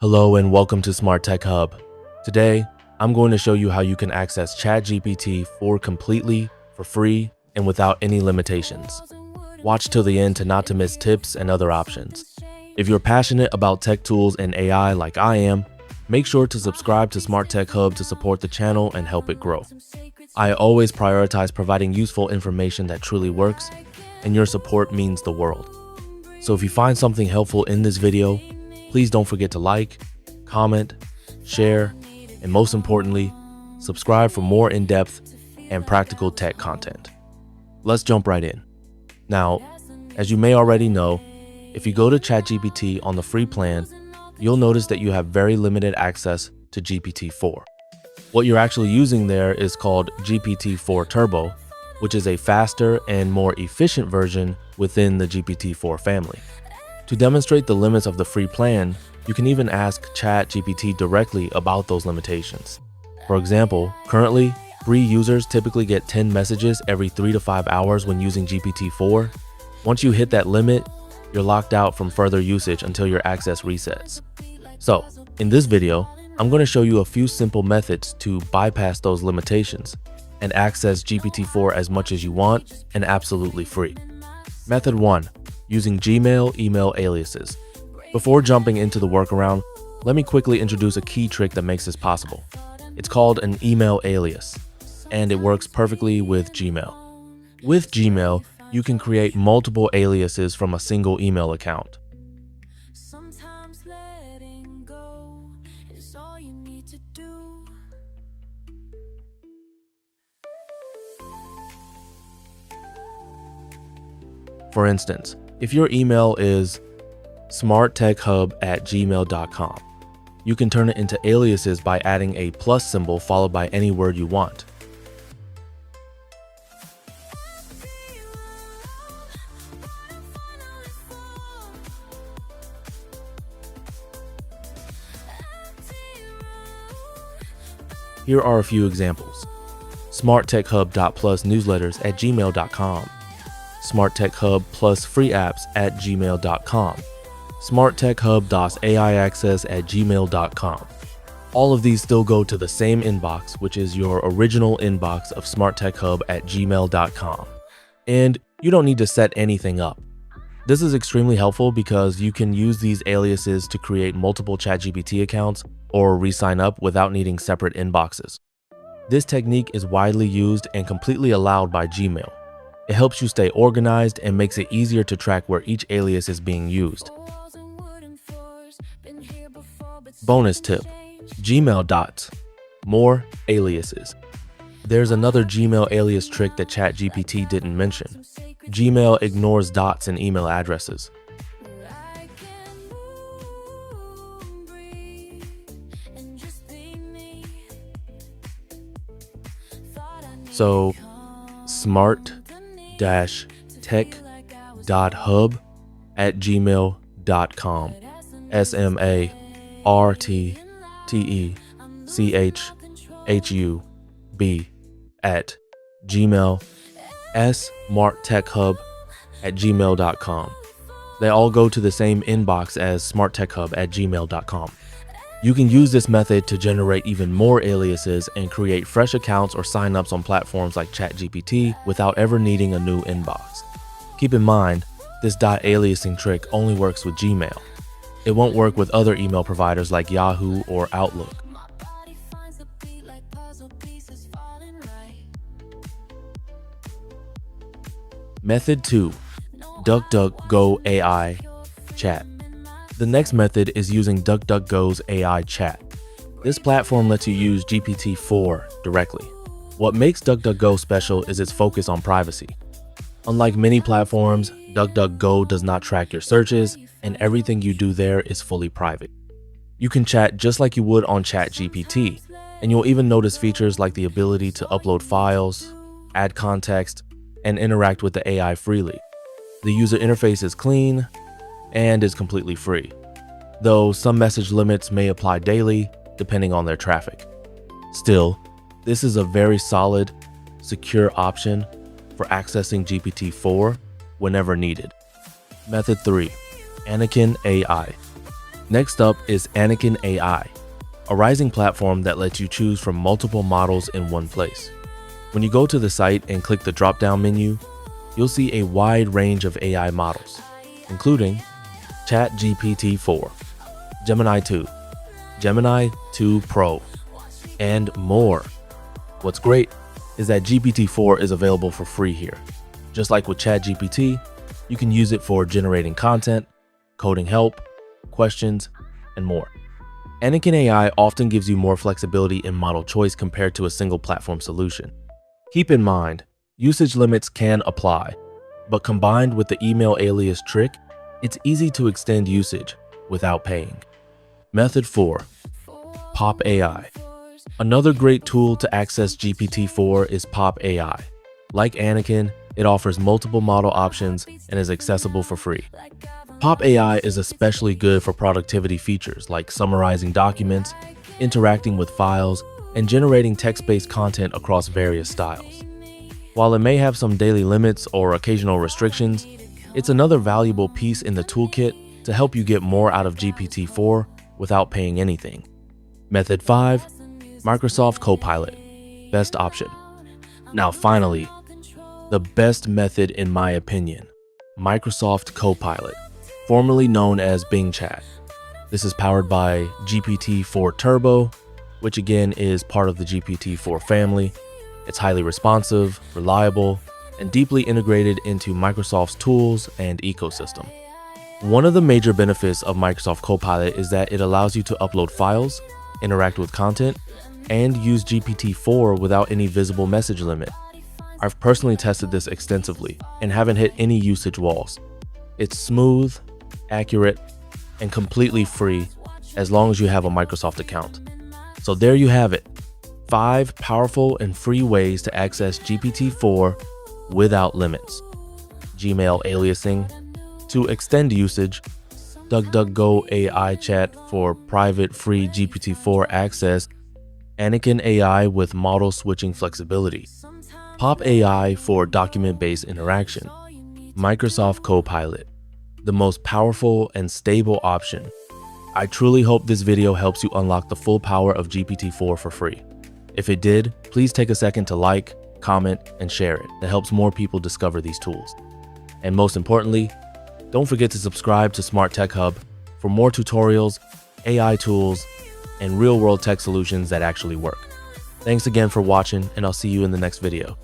Hello and welcome to SmartTechHub. Today, I'm going to show you how you can access ChatGPT 4 completely, for free, and without any limitations. Watch till the end to miss tips and other options. If you're passionate about tech tools and AI like I am, make sure to subscribe to SmartTechHub to support the channel and help it grow. I always prioritize providing useful information that truly works, and your support means the world. So if you find something helpful in this video, please don't forget to like, comment, share, and most importantly, subscribe for more in-depth and practical tech content. Let's jump right in. Now, as you may already know, if you go to ChatGPT on the free plan, you'll notice that you have very limited access to GPT-4. What you're actually using there is called GPT-4 Turbo, which is a faster and more efficient version within the GPT-4 family. To demonstrate the limits of the free plan, you can even ask ChatGPT directly about those limitations. For example, currently, free users typically get 10 messages every 3 to 5 hours when using GPT-4. Once you hit that limit, you're locked out from further usage until your access resets. So, in this video, I'm going to show you a few simple methods to bypass those limitations and access GPT-4 as much as you want and absolutely free. Method 1. Using Gmail email aliases. Before jumping into the workaround, let me quickly introduce a key trick that makes this possible. It's called an email alias, and it works perfectly with Gmail. With Gmail, you can create multiple aliases from a single email account. For instance, if your email is smarttechhub@gmail.com, you can turn it into aliases by adding a plus symbol followed by any word you want. Here are a few examples. smarttechhub.plus_newsletters@gmail.com, smarttechhub+freeapps@gmail.com, smarttechhub.aiaccess@gmail.com. All of these still go to the same inbox, which is your original inbox of smarttechhub@gmail.com. And you don't need to set anything up. This is extremely helpful because you can use these aliases to create multiple ChatGPT accounts or re-sign up without needing separate inboxes. This technique is widely used and completely allowed by Gmail. It helps you stay organized and makes it easier to track where each alias is being used. Bonus tip: Gmail dots. More aliases. There's another Gmail alias trick that ChatGPT didn't mention. Gmail ignores dots in email addresses. So, smart-tech.hub@gmail.com. SmartTechHub@gmail. smarttechhub@gmail.com. They all go to the same inbox as smarttechhub@gmail.com. You can use this method to generate even more aliases and create fresh accounts or signups on platforms like ChatGPT without ever needing a new inbox. Keep in mind, this .aliasing trick only works with Gmail. It won't work with other email providers like Yahoo or Outlook. Method 2. DuckDuckGo AI Chat. The next method is using DuckDuckGo's AI chat. This platform lets you use GPT-4 directly. What makes DuckDuckGo special is its focus on privacy. Unlike many platforms, DuckDuckGo does not track your searches, and everything you do there is fully private. You can chat just like you would on ChatGPT, and you'll even notice features like the ability to upload files, add context, and interact with the AI freely. The user interface is clean and is completely free, though some message limits may apply daily depending on their traffic. Still, this is a very solid, secure option for accessing GPT-4 whenever needed. Method 3. Anakin AI. Next up is Anakin AI, a rising platform that lets you choose from multiple models in one place. When you go to the site and click the drop-down menu, you'll see a wide range of AI models, including ChatGPT 4, Gemini 2, Gemini 2 Pro, and more. What's great is that GPT-4 is available for free here. Just like with ChatGPT, you can use it for generating content, coding help, questions, and more. Anakin AI often gives you more flexibility in model choice compared to a single platform solution. Keep in mind, usage limits can apply, but combined with the email alias trick, it's easy to extend usage without paying. Method 4. Pop AI. Another great tool to access GPT-4 is Pop AI. Like Anakin, it offers multiple model options and is accessible for free. Pop AI is especially good for productivity features like summarizing documents, interacting with files, and generating text-based content across various styles. While it may have some daily limits or occasional restrictions, it's another valuable piece in the toolkit to help you get more out of GPT-4 without paying anything. Method 5. Microsoft Copilot. Best option. Now finally, the best method in my opinion, Microsoft Copilot, formerly known as Bing Chat. This is powered by GPT-4 Turbo, which again is part of the GPT-4 family. It's highly responsive, reliable, and deeply integrated into Microsoft's tools and ecosystem. One of the major benefits of Microsoft Copilot is that it allows you to upload files, interact with content, and use GPT-4 without any visible message limit. I've personally tested this extensively and haven't hit any usage walls. It's smooth, accurate, and completely free as long as you have a Microsoft account. So there you have it, 5 powerful and free ways to access GPT-4 without limits. Gmail aliasing to extend usage, DuckDuckGo AI chat for private free GPT-4 access, Anakin AI with model switching flexibility, Pop AI for document-based interaction, Microsoft Copilot, the most powerful and stable option. I truly hope this video helps you unlock the full power of GPT-4 for free. If it did, please take a second to like, comment, and share it. That helps more people discover these tools. And most importantly, don't forget to subscribe to SmartTechHub for more tutorials, AI tools, and real-world tech solutions that actually work. Thanks again for watching, and I'll see you in the next video.